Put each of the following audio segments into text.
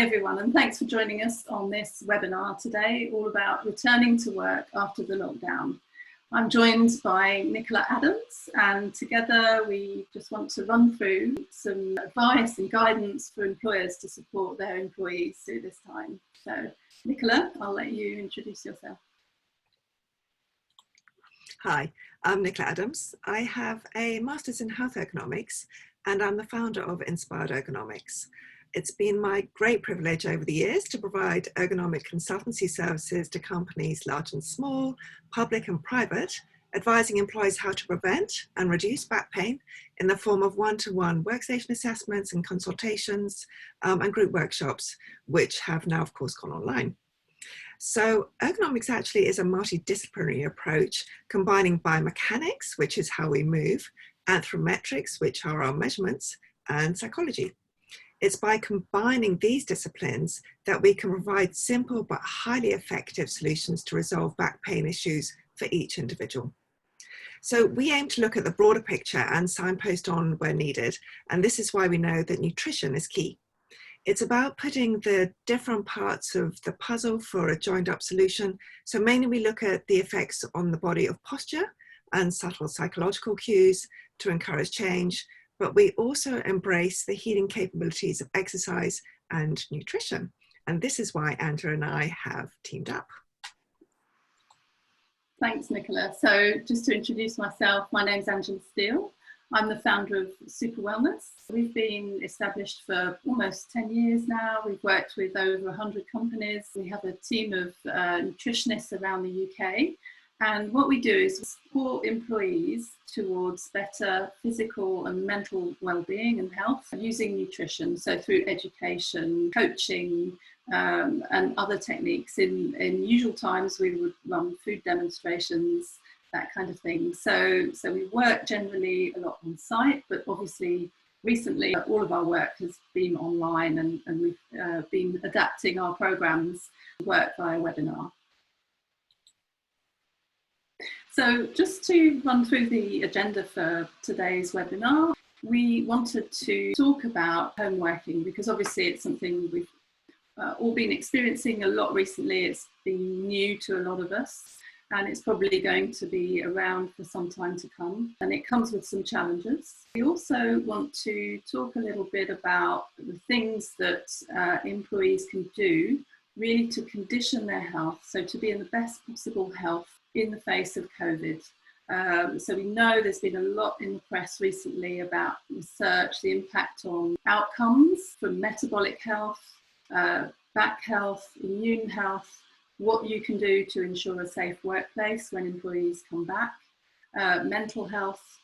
everyone, and thanks for joining us on this webinar today, all about returning to work after the lockdown. I'm joined by Nichola Adams, and together we just want to run through some advice and guidance for employers to support their employees through this time. So, Nichola, I'll let you introduce yourself. Hi, I'm Nichola Adams. I have a Master's in Health Ergonomics, and I'm the founder of Inspired Ergonomics. It's been my great privilege over the years to provide ergonomic consultancy services to companies large and small, public and private, advising employees how to prevent and reduce back pain in the form of one-to-one workstation assessments and consultations and group workshops, which have now, of course, gone online. So ergonomics actually is a multidisciplinary approach combining biomechanics, which is how we move, anthropometrics, which are our measurements, and psychology. It's by combining these disciplines that we can provide simple but highly effective solutions to resolve back pain issues for each individual. So we aim to look at the broader picture and signpost on where needed, and this is why we know that nutrition is key. It's about putting the different parts of the puzzle for a joined up solution. So mainly we look at the effects on the body of posture and subtle psychological cues to encourage change, but we also embrace the healing capabilities of exercise and nutrition. And this is why Angela and I have teamed up. Thanks, Nichola. So just to introduce myself, my name's Angela Steele. I'm the founder of SuperWellness. We've been established for almost 10 years now. We've worked with over 100 companies. We have a team of nutritionists around the UK. And what we do is support employees towards better physical and mental well-being and health using nutrition. So through education, coaching, and other techniques. In usual times, we would run food demonstrations, that kind of thing. So we work generally a lot on site, but obviously recently all of our work has been online, and we've been adapting our programs to work via webinar. So just to run through the agenda for today's webinar, we wanted to talk about home working because obviously it's something we've all been experiencing a lot recently. It's been new to a lot of us, and it's probably going to be around for some time to come, and it comes with some challenges. We also want to talk a little bit about the things that employees can do really to condition their health, so to be in the best possible health in the face of COVID. So we know there's been a lot in the press recently about research, the impact on outcomes from metabolic health, back health, immune health, what you can do to ensure a safe workplace when employees come back, mental health,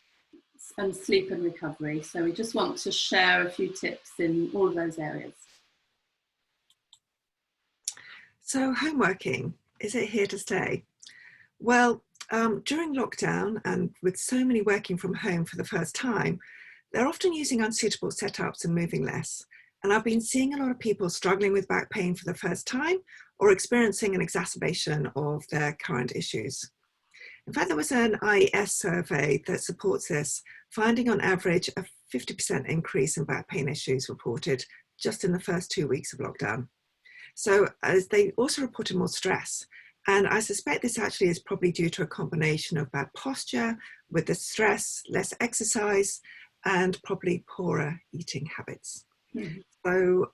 and sleep and recovery. So we just want to share a few tips in all of those areas. So home working, is it here to stay? Well, during lockdown and with so many working from home for the first time, they're often using unsuitable setups and moving less. And I've been seeing a lot of people struggling with back pain for the first time or experiencing an exacerbation of their current issues. In fact, there was an IES survey that supports this, finding on average a 50% increase in back pain issues reported just in the first 2 weeks of lockdown. So as they also reported more stress. And I suspect this actually is probably due to a combination of bad posture with the stress, less exercise, and probably poorer eating habits. Mm-hmm. So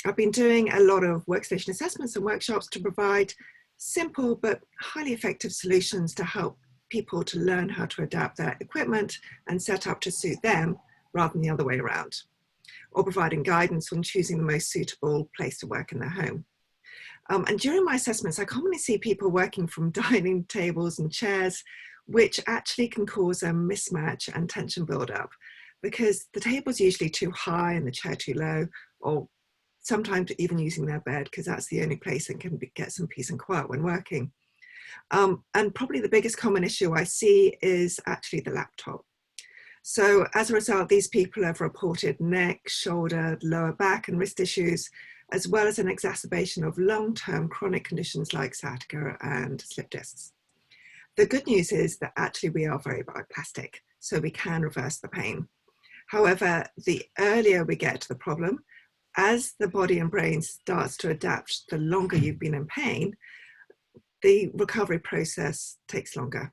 I've been doing a lot of workstation assessments and workshops to provide simple but highly effective solutions to help people to learn how to adapt their equipment and set up to suit them rather than the other way around, or providing guidance on choosing the most suitable place to work in their home. And during my assessments, I commonly see people working from dining tables and chairs, which actually can cause a mismatch and tension build-up because the table's usually too high and the chair too low, or sometimes even using their bed because that's the only place that can get some peace and quiet when working. And probably the biggest common issue I see is actually the laptop. So as a result, these people have reported neck, shoulder, lower back and wrist issues, as well as an exacerbation of long-term chronic conditions like sciatica and slip discs. The good news is that actually we are very bioplastic, so we can reverse the pain. However, the earlier we get to the problem, as the body and brain starts to adapt, the longer you've been in pain, the recovery process takes longer.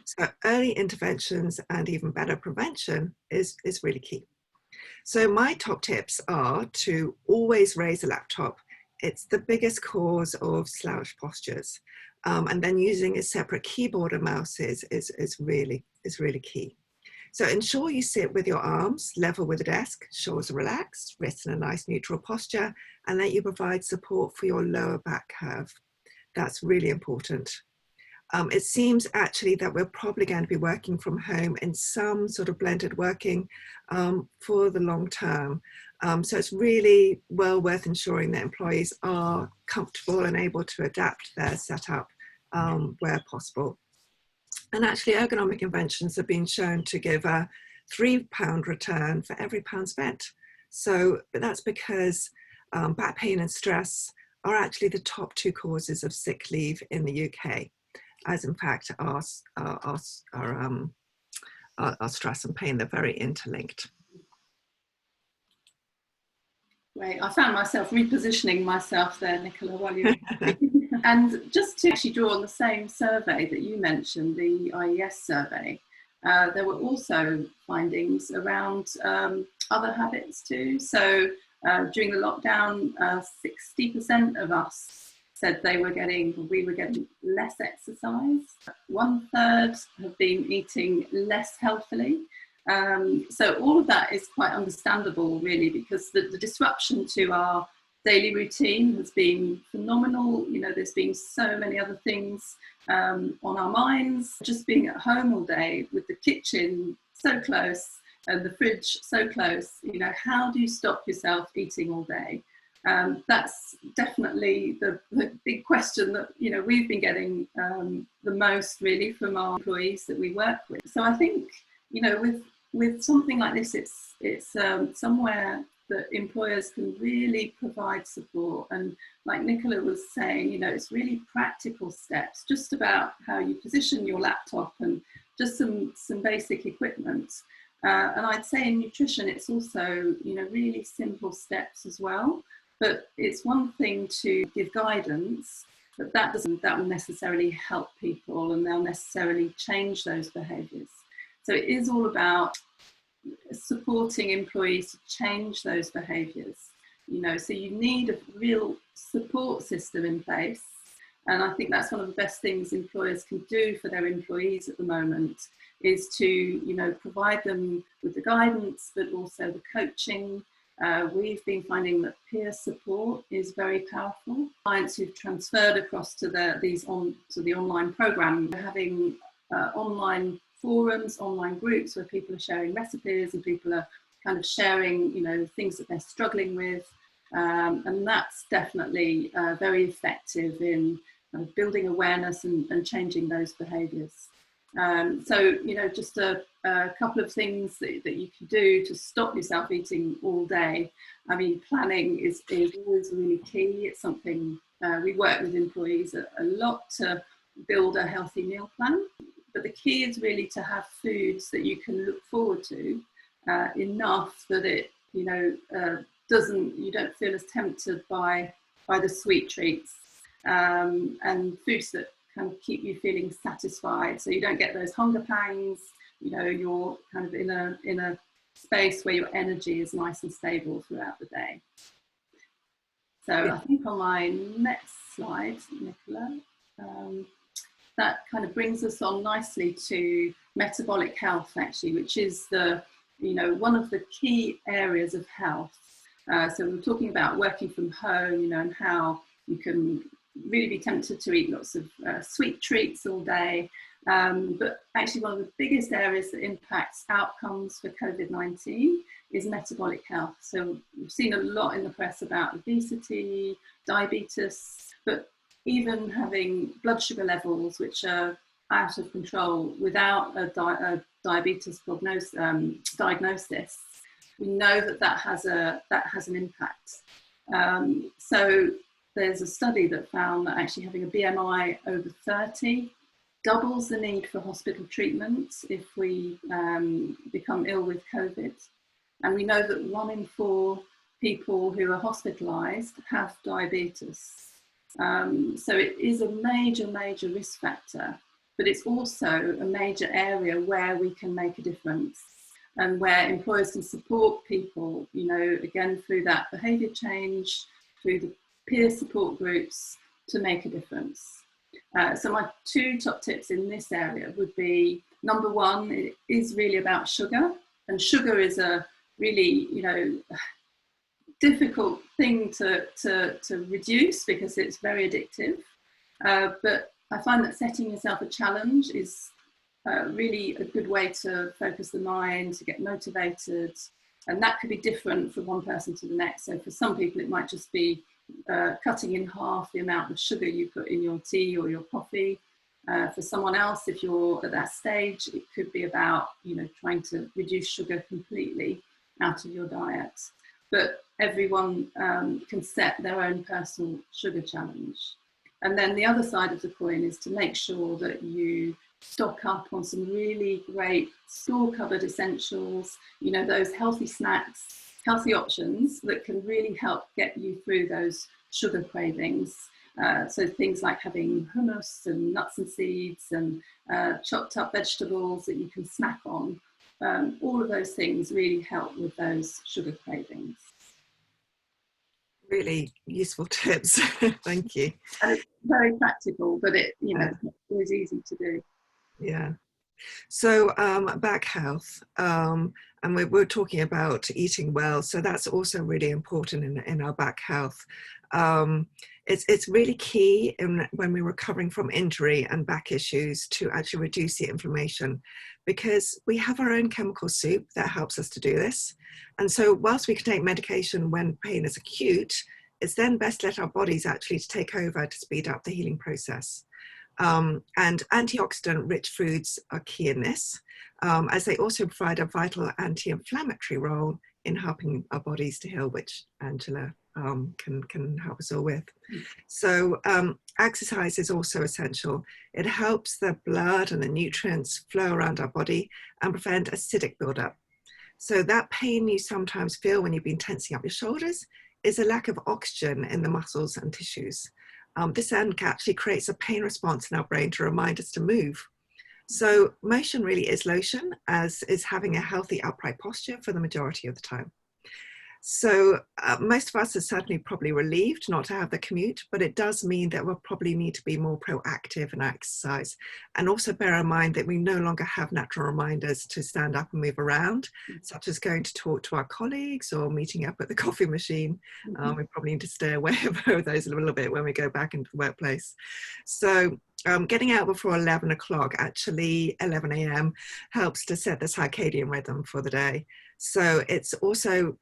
So early interventions and even better prevention is really key. So my top tips are to always raise a laptop. It's the biggest cause of slouch postures. And then using a separate keyboard and mouse is really key. So ensure you sit with your arms level with the desk, shoulders relaxed, wrists in a nice neutral posture, and that you provide support for your lower back curve. That's really important. It seems actually that we're probably going to be working from home in some sort of blended working for the long term. So it's really well worth ensuring that employees are comfortable and able to adapt their setup where possible. And actually ergonomic inventions have been shown to give a £3 return for every pound spent. So that's because back pain and stress are actually the top 2 causes of sick leave in the UK, as in fact our stress and pain, they're very interlinked. Great. I found myself repositioning myself there, Nichola, while you were And just to actually draw on the same survey that you mentioned, the IES survey, there were also findings around other habits too. So during the lockdown, 60% of us said we were getting less exercise. 1/3 have been eating less healthily. So all of that is quite understandable, really, because the disruption to our daily routine has been phenomenal. You know, there's been so many other things on our minds. Just being at home all day with the kitchen so close and the fridge so close, you know, how do you stop yourself eating all day? That's definitely the big question that, you know, we've been getting the most really from our employees that we work with. So I think, you know, with something like this, it's somewhere that employers can really provide support. And like Nichola was saying, you know, it's really practical steps, just about how you position your laptop and just some basic equipment. And I'd say in nutrition, it's also, you know, really simple steps as well. But it's one thing to give guidance, but that will necessarily help people, and they'll necessarily change those behaviours. So it is all about supporting employees to change those behaviours, you know, so you need a real support system in place. And I think that's one of the best things employers can do for their employees at the moment, is to, you know, provide them with the guidance, but also the coaching. We've been finding that peer support is very powerful. Clients who've transferred across to the online program, we're having online forums, online groups where people are sharing recipes and people are kind of sharing, you know, things that they're struggling with. And that's definitely very effective in kind of building awareness and changing those behaviours. So, you know, just a couple of things that you can do to stop yourself eating all day. I mean, planning is always really key. It's something we work with employees a lot to build a healthy meal plan. But the key is really to have foods that you can look forward to enough that it, you know, you don't feel as tempted by the sweet treats, and foods that kind of keep you feeling satisfied, so you don't get those hunger pangs. You know, you're kind of in a space where your energy is nice and stable throughout the day. So I think on my next slide, Nichola, that kind of brings us on nicely to metabolic health, actually, which is one of the key areas of health. So we're talking about working from home, you know, and how you can really be tempted to eat lots of sweet treats all day. But actually one of the biggest areas that impacts outcomes for COVID-19 is metabolic health. So we've seen a lot in the press about obesity, diabetes, but even having blood sugar levels which are out of control without a diabetes diagnosis, we know that has an impact. So there's a study that found that actually having a BMI over 30 doubles the need for hospital treatment if we become ill with COVID. And we know that 1 in 4 people who are hospitalised have diabetes. So it is a major, major risk factor, but it's also a major area where we can make a difference and where employers can support people, you know, again, through that behaviour change, through the peer support groups to make a difference. So my two top tips in this area would be, number one, it is really about sugar, and sugar is a really, you know, difficult thing to reduce because it's very addictive. But I find that setting yourself a challenge is really a good way to focus the mind, to get motivated. And that could be different from one person to the next. So for some people, it might just be cutting in half the amount of sugar you put in your tea or your coffee. For someone else, if you're at that stage, it could be about, you know, trying to reduce sugar completely out of your diet. But everyone can set their own personal sugar challenge. And then the other side of the coin is to make sure that you stock up on some really great store cupboard essentials, you know, those healthy snacks, healthy options that can really help get you through those sugar cravings. So things like having hummus and nuts and seeds and chopped up vegetables that you can snack on. All of those things really help with those sugar cravings. Really useful tips. Thank you. And it's very practical, but it, you know, it's always easy to do. Yeah. So back health, and we're talking about eating well, so that's also really important in our back health. It's really key when we're recovering from injury and back issues to actually reduce the inflammation, because we have our own chemical soup that helps us to do this. And so whilst we can take medication when pain is acute, it's then best to let our bodies actually to take over to speed up the healing process. And antioxidant-rich foods are key in this, as they also provide a vital anti-inflammatory role in helping our bodies to heal, which Angela can help us all with. So exercise is also essential. It helps the blood and the nutrients flow around our body and prevent acidic buildup. So that pain you sometimes feel when you've been tensing up your shoulders is a lack of oxygen in the muscles and tissues. This then actually creates a pain response in our brain to remind us to move. So motion really is lotion, as is having a healthy upright posture for the majority of the time. So most of us are certainly probably relieved not to have the commute, but it does mean that we'll probably need to be more proactive in our exercise. And also bear in mind that we no longer have natural reminders to stand up and move around, such as going to talk to our colleagues or meeting up at the coffee machine. We probably need to stay away from those a little bit when we go back into the workplace. So getting out before 11 o'clock, actually 11 a.m, helps to set the circadian rhythm for the day. So it's also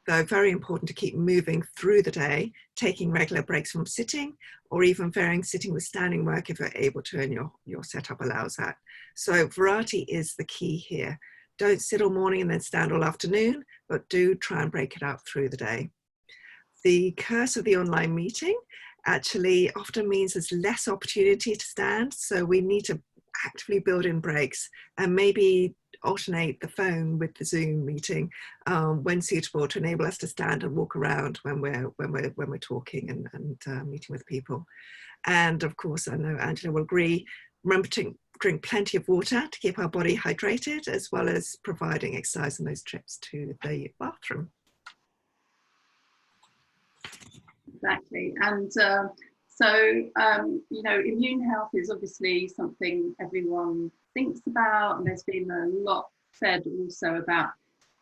very important to keep moving through the day, taking regular breaks from sitting, or even varying sitting with standing work if you're able to and your setup allows that. So variety is the key here. Don't sit all morning and then stand all afternoon, but do try and break it up through the day. The curse of the online meeting actually often means there's less opportunity to stand, so we need to actively build in breaks and maybe alternate the phone with the Zoom meeting when suitable, to enable us to stand and walk around when we're talking and meeting with people. And of course, I know Angela will agree, remember to drink plenty of water to keep our body hydrated, as well as providing exercise in those trips to the bathroom. Exactly. And you know, immune health is obviously something everyone thinks about, and there's been a lot said also about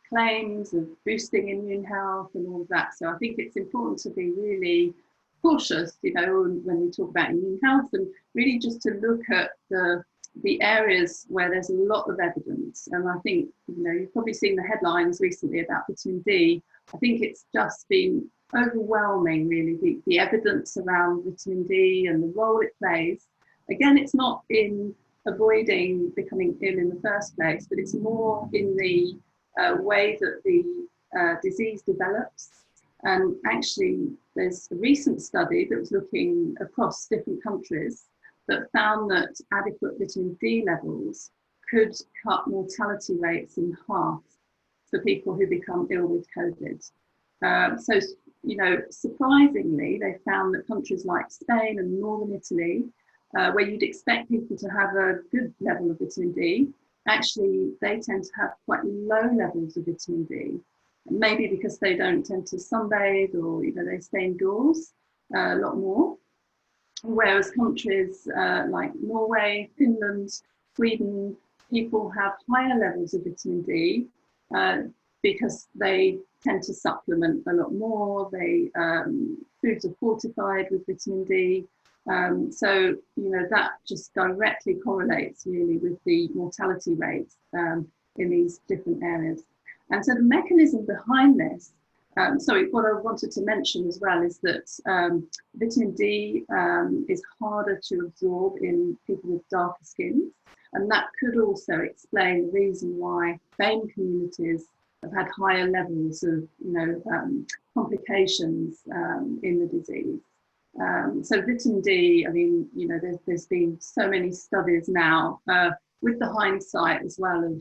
claims of boosting immune health and all of that. So I think it's important to be really cautious, you know, when we talk about immune health, and really just to look at the areas where there's a lot of evidence. And I think, you know, you've probably seen the headlines recently about vitamin D. I think it's just been overwhelming, really, the evidence around vitamin D and the role it plays. Again, it's not in avoiding becoming ill in the first place, but it's more in the way that the disease develops. And actually, there's a recent study that was looking across different countries that found that adequate vitamin D levels could cut mortality rates in half for people who become ill with COVID. So, surprisingly, they found that countries like Spain and northern Italy, where you'd expect people to have a good level of vitamin D, actually they tend to have quite low levels of vitamin D. Maybe because they don't tend to sunbathe, or they stay indoors a lot more. Whereas countries like Norway, Finland, Sweden, people have higher levels of vitamin D because they tend to supplement a lot more. Foods are fortified with vitamin D. So that just directly correlates really with the mortality rates in these different areas. And so the mechanism behind this, what I wanted to mention as well is that vitamin D is harder to absorb in people with darker skins. And that could also explain the reason why BAME communities have had higher levels of, complications in the disease. So vitamin D, there's been so many studies now with the hindsight as well of,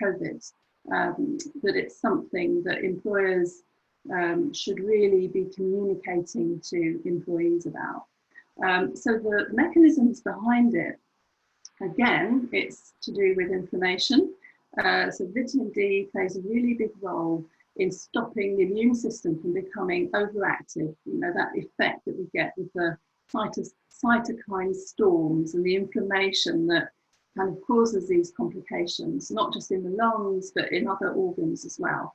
COVID, that it's something that employers should really be communicating to employees about. So the mechanisms behind it, again, it's to do with inflammation. So vitamin D plays a really big role in stopping the immune system from becoming overactive, that effect that we get with the cytokine storms and the inflammation that kind of causes these complications, not just in the lungs, but in other organs as well.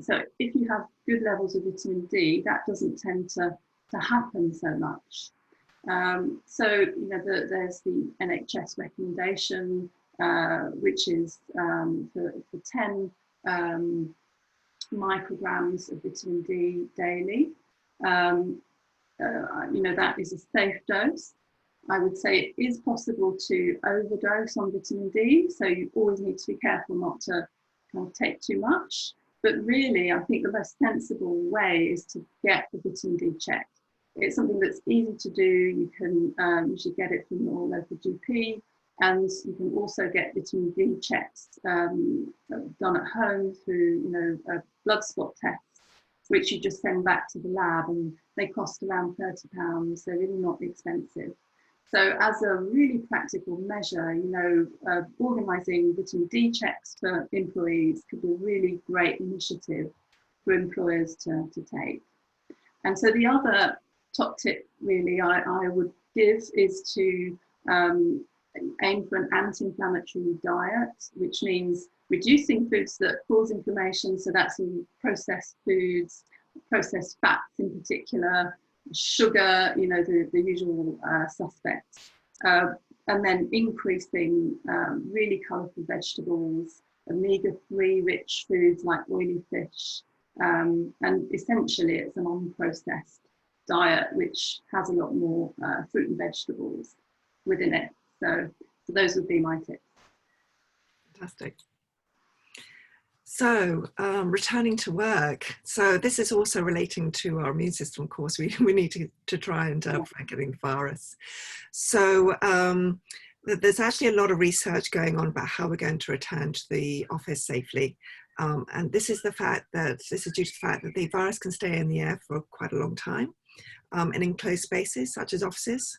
So if you have good levels of vitamin D, that doesn't tend to happen so much. There's the NHS recommendation, which is for 10 micrograms of vitamin D daily. That is a safe dose. I would say it is possible to overdose on vitamin D, so you always need to be careful not to kind of take too much. But really, I think the most sensible way is to get the vitamin D checked. It's something that's easy to do. You can usually get it from your local GP, and you can also get vitamin D checks done at home through, a blood spot test, which you just send back to the lab, and they cost around £30. They're really not expensive. So as a really practical measure, organising vitamin D checks for employees could be a really great initiative for employers to take. And so the other top tip really I would give is to aim for an anti-inflammatory diet, which means reducing foods that cause inflammation. So that's in processed foods, processed fats in particular, sugar, the usual suspects, and then increasing really colourful vegetables, omega-3 rich foods like oily fish, and essentially it's an unprocessed diet which has a lot more fruit and vegetables within it. So those would be my tips. Fantastic. So returning to work. So this is also relating to our immune system, of course. We need to try and prevent getting the virus. So there's actually a lot of research going on about how we're going to return to the office safely. And this is due to the fact that the virus can stay in the air for quite a long time in enclosed spaces such as offices.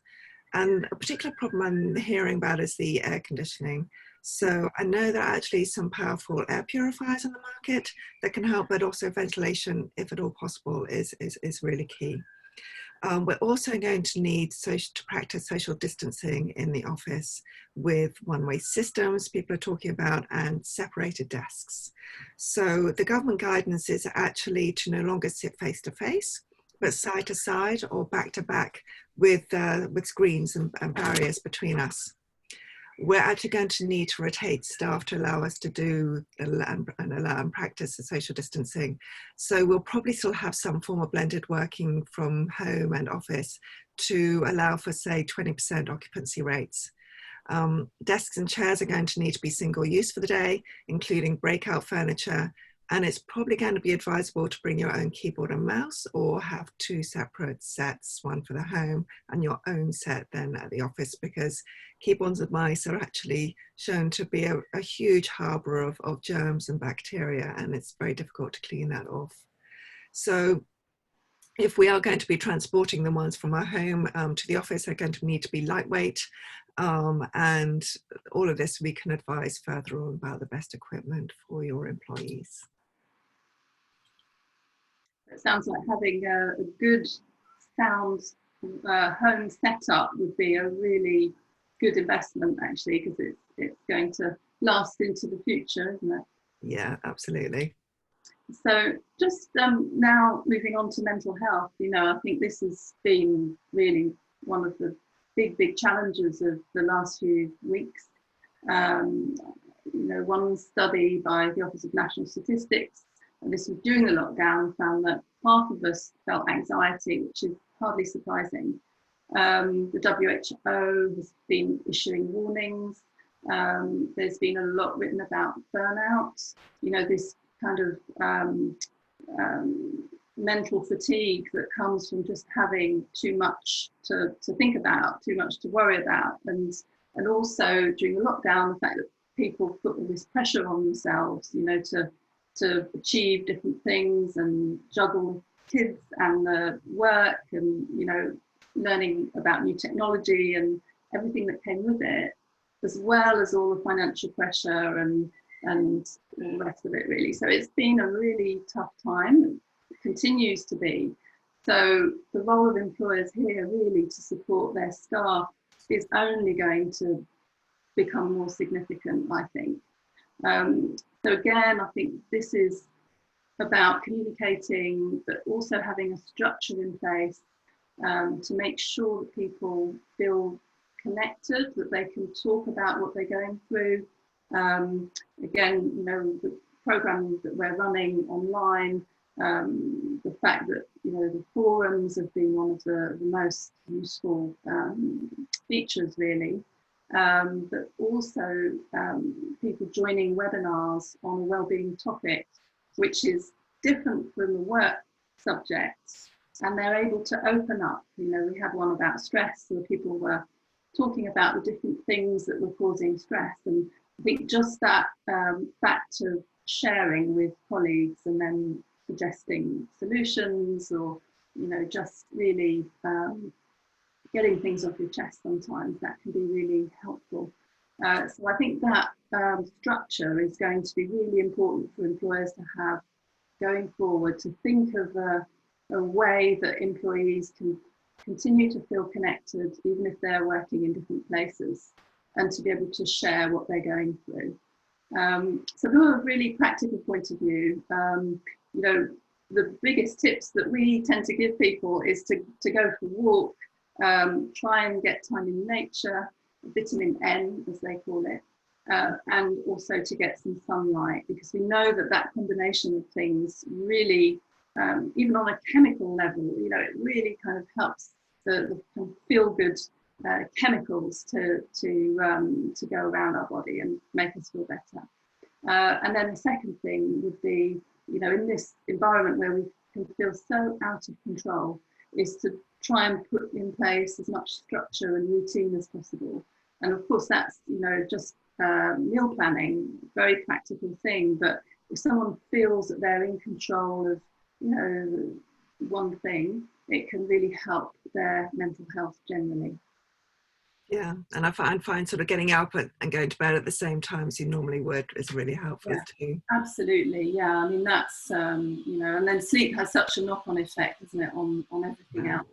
And a particular problem I'm hearing about is the air conditioning. So I know there are actually some powerful air purifiers on the market that can help, but also ventilation, if at all possible, is really key. We're also going to need to practice social distancing in the office with one-way systems people are talking about, and separated desks. So the government guidance is actually to no longer sit face-to-face, but side to side or back to back with screens and barriers between us. We're actually going to need to rotate staff to allow us to do and practice the social distancing. So we'll probably still have some form of blended working from home and office to allow for, say, 20% occupancy rates. Desks and chairs are going to need to be single use for the day, including breakout furniture, And it's probably going to be advisable to bring your own keyboard and mouse, or have two separate sets, one for the home and your own set then at the office, because keyboards and mice are actually shown to be a huge harbour of germs and bacteria, and it's very difficult to clean that off. So if we are going to be transporting the ones from our home to the office, they're going to need to be lightweight. And all of this we can advise further on about the best equipment for your employees. It sounds like having a good sound home setup would be a really good investment, actually, because it's going to last into the future, isn't it? Yeah, absolutely. So just now moving on to mental health, I think this has been really one of the big challenges of the last few weeks. One study by the Office of National Statistics, and this was during the lockdown, found that half of us felt anxiety, which is hardly surprising. The WHO has been issuing warnings. There's been a lot written about burnout, this kind of mental fatigue that comes from just having too much to think about, too much to worry about. And also during the lockdown, the fact that people put all this pressure on themselves, to achieve different things and juggle kids and the work and, learning about new technology and everything that came with it, as well as all the financial pressure and all the rest of it, really. So it's been a really tough time. It continues to be. So the role of employers here really to support their staff is only going to become more significant, I think. So again, I think this is about communicating, but also having a structure in place to make sure that people feel connected, that they can talk about what they're going through. Again, the programming that we're running online, the fact that, the forums have been one of the most useful features, really. But also people joining webinars on a wellbeing topic, which is different from the work subjects, and they're able to open up. We had one about stress, where people were talking about the different things that were causing stress, and I think just that fact of sharing with colleagues and then suggesting solutions, or just really getting things off your chest, sometimes that can be really helpful. So I think that structure is going to be really important for employers to have going forward, to think of a way that employees can continue to feel connected, even if they're working in different places, and to be able to share what they're going through. So from a really practical point of view, the biggest tips that we tend to give people is to go for a walk, try and get time in nature, vitamin N as they call it, and also to get some sunlight, because we know that combination of things really, even on a chemical level, it really kind of helps the feel good chemicals to go around our body and make us feel better. And then the second thing would be, in this environment where we can feel so out of control, is to try and put in place as much structure and routine as possible. And of course, that's, just meal planning, very practical thing. But if someone feels that they're in control of, one thing, it can really help their mental health generally. Yeah, and I find sort of getting up and going to bed at the same time as you normally would is really helpful too. Absolutely, yeah. I mean, that's, and then sleep has such a knock-on effect, isn't it, on everything else.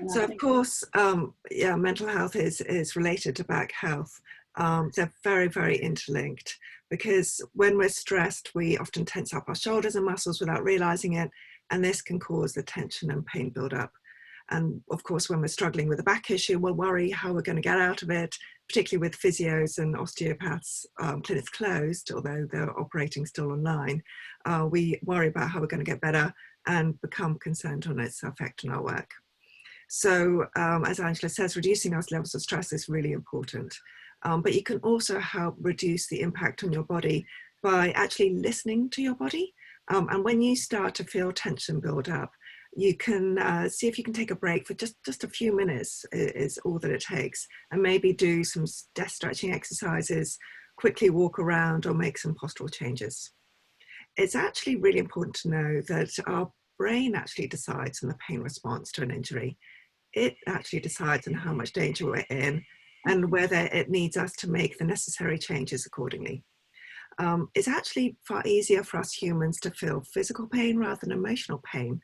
So of course, mental health is related to back health. They're very, very interlinked, because when we're stressed, we often tense up our shoulders and muscles without realizing it, and this can cause the tension and pain build up. And of course, when we're struggling with a back issue, we'll worry how we're going to get out of it, particularly with physios and osteopaths, clinics closed, although they're operating still online. We worry about how we're going to get better and become concerned on its effect on our work. So as Angela says, reducing those levels of stress is really important. But you can also help reduce the impact on your body by actually listening to your body. And when you start to feel tension build up, you can see if you can take a break for just a few minutes is all that it takes, and maybe do some desk stretching exercises, quickly walk around, or make some postural changes. It's actually really important to know that our brain actually decides on the pain response to an injury. It actually decides on how much danger we're in and whether it needs us to make the necessary changes accordingly. It's actually far easier for us humans to feel physical pain rather than emotional pain.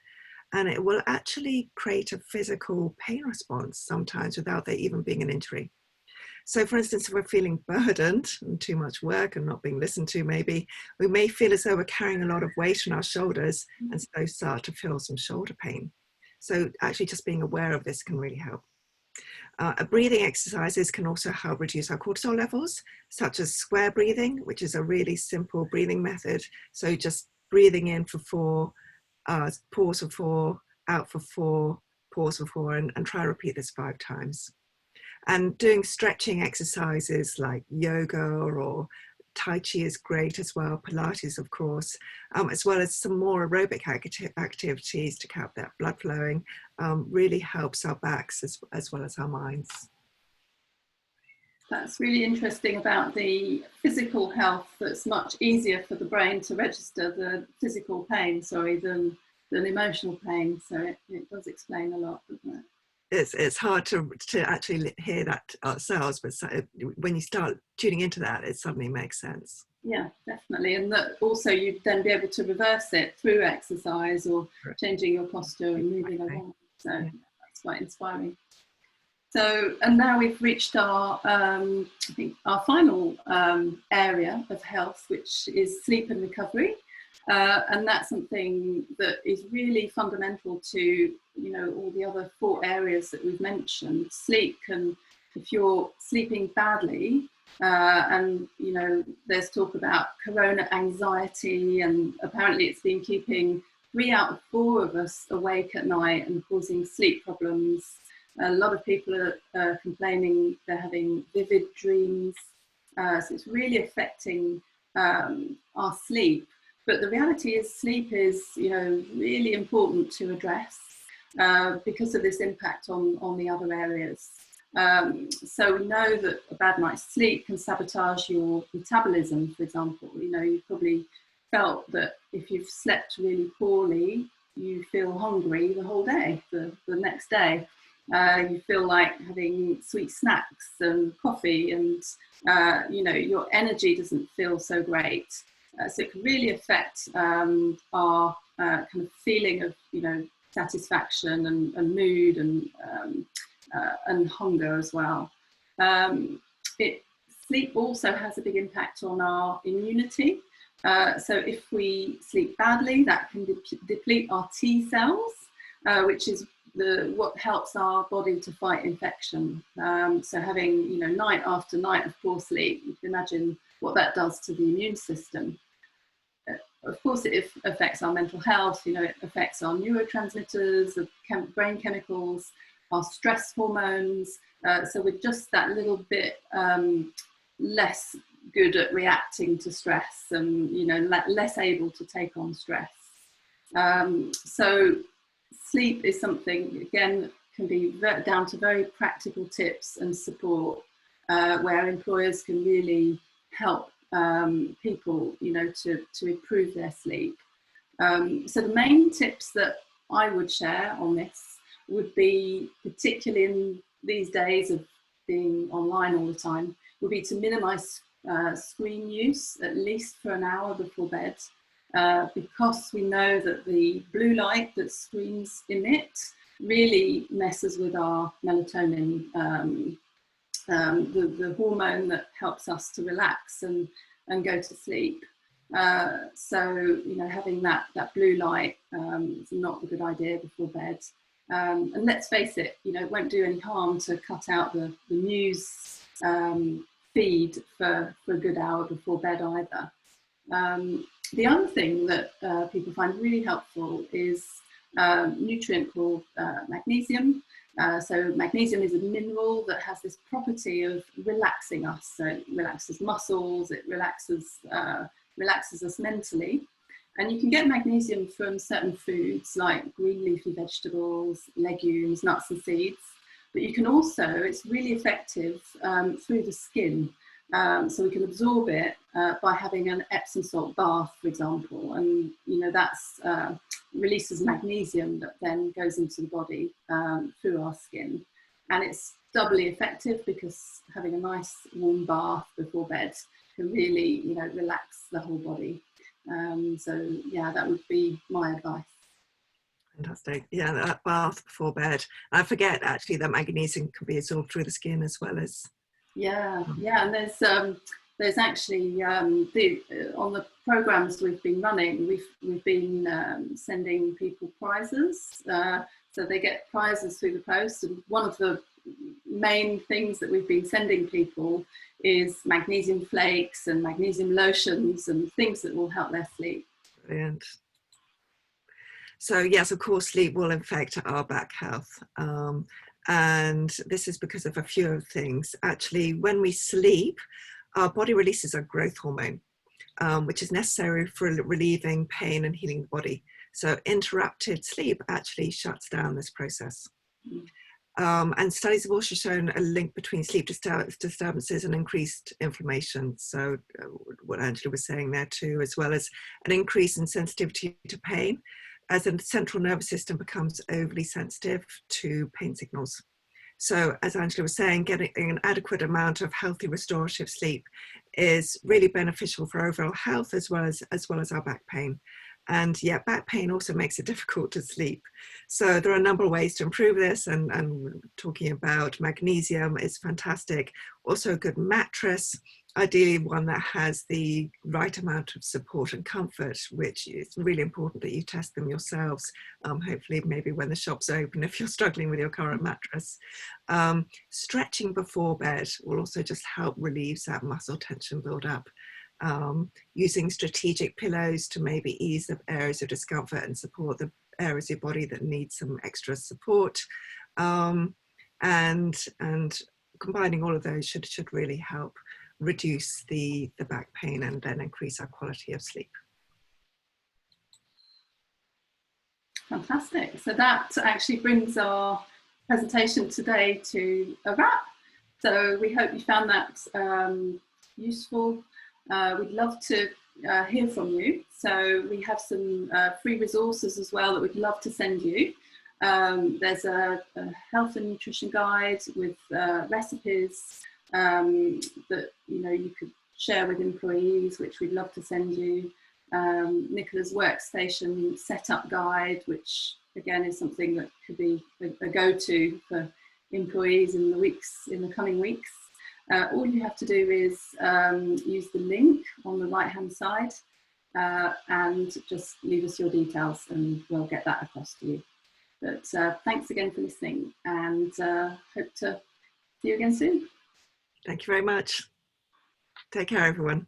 And it will actually create a physical pain response sometimes without there even being an injury. So for instance, if we're feeling burdened and too much work and not being listened to, maybe we may feel as though we're carrying a lot of weight on our shoulders and so start to feel some shoulder pain. So actually just being aware of this can really help. Breathing exercises can also help reduce our cortisol levels, such as square breathing, which is a really simple breathing method. So just breathing in for 4, pause for 4, out for 4, pause for 4, and try to repeat this 5 times. And doing stretching exercises like yoga or Tai Chi is great as well, Pilates of course, as well as some more aerobic activities to keep that blood flowing, really helps our backs as well as our minds. That's really interesting about the physical health. That's much easier for the brain to register the physical pain, than emotional pain. So it does explain a lot, doesn't it? It's hard to actually hear that ourselves, but when you start tuning into that, it suddenly makes sense. Yeah, definitely. And that also you'd then be able to reverse it through exercise or changing your posture and moving around. So that's quite inspiring. So, and now we've reached our, I think, our final area of health, which is sleep and recovery. And that's something that is really fundamental to, all the other 4 areas that we've mentioned. Sleep can, if you're sleeping badly, and, there's talk about corona anxiety, and apparently it's been keeping 3 out of 4 of us awake at night and causing sleep problems. A lot of people are complaining they're having vivid dreams. So it's really affecting our sleep. But the reality is sleep is, really important to address because of this impact on the other areas. So we know that a bad night's sleep can sabotage your metabolism, for example. You've probably felt that if you've slept really poorly, you feel hungry the whole day, the next day. You feel like having sweet snacks and coffee, and your energy doesn't feel so great. So it can really affect our kind of feeling of satisfaction and mood and hunger as well. Sleep also has a big impact on our immunity. So if we sleep badly, that can deplete our T cells, which is what helps our body to fight infection. So having night after night of poor sleep, you can imagine what that does to the immune system. Of course, it affects our mental health. It affects our neurotransmitters, the brain chemicals, our stress hormones. So we're just that little bit less good at reacting to stress, and less able to take on stress. So sleep is something, again, can be down to very practical tips and support where employers can really help people, to improve their sleep. So the main tips that I would share on this would be, particularly in these days of being online all the time, would be to minimise screen use, at least for an hour before bed. Because we know that the blue light that screens emit really messes with our melatonin, the hormone that helps us to relax and go to sleep. So having that blue light is not a good idea before bed. And let's face it, it won't do any harm to cut out the news feed for a good hour before bed either. The other thing that people find really helpful is a nutrient called magnesium. So magnesium is a mineral that has this property of relaxing us. So it relaxes muscles, it relaxes relaxes us mentally. And you can get magnesium from certain foods like green leafy vegetables, legumes, nuts and seeds. But you can also, it's really effective through the skin. So we can absorb it by having an Epsom salt bath, for example. And, you know, that's releases magnesium that then goes into the body through our skin. And it's doubly effective because having a nice warm bath before bed can really, you know, relax the whole body. So yeah, that would be my advice. Fantastic. Yeah, that bath before bed. I forget actually that magnesium can be absorbed through the skin as well as. Yeah, and there's actually on the programs we've been running, we've been sending people prizes, so they get prizes through the post. And one of the main things that we've been sending people is magnesium flakes and magnesium lotions and things that will help their sleep. Brilliant. So yes, of course, sleep will affect our back health. And this is because of a few things. Actually, when we sleep, our body releases a growth hormone, which is necessary for relieving pain and healing the body. So interrupted sleep actually shuts down this process. And studies have also shown a link between sleep disturbances and increased inflammation. So what Angela was saying there too, as well as an increase in sensitivity to pain, as the central nervous system becomes overly sensitive to pain signals. So as Angela was saying, getting an adequate amount of healthy restorative sleep is really beneficial for overall health as well as our back pain. And yet back pain also makes it difficult to sleep. So there are a number of ways to improve this, and talking about magnesium is fantastic. Also a good mattress, ideally one that has the right amount of support and comfort, which is really important that you test them yourselves. Hopefully maybe when the shop's open if you're struggling with your current mattress. Stretching before bed will also just help relieve that muscle tension build up. Using strategic pillows to maybe ease the areas of discomfort and support the areas of your body that need some extra support, and combining all of those should really help reduce the back pain and then increase our quality of sleep. Fantastic. So that actually brings our presentation today to a wrap. So we hope you found that useful. We'd love to hear from you. So we have some free resources as well that we'd love to send you. There's a health and nutrition guide with recipes that you could share with employees, which we'd love to send you. Nicola's workstation setup guide, which again is something that could be a go-to for employees in the coming weeks. All you have to do is use the link on the right hand side and just leave us your details and we'll get that across to you. But thanks again for listening, and hope to see you again soon. Thank you very much. Take care, everyone.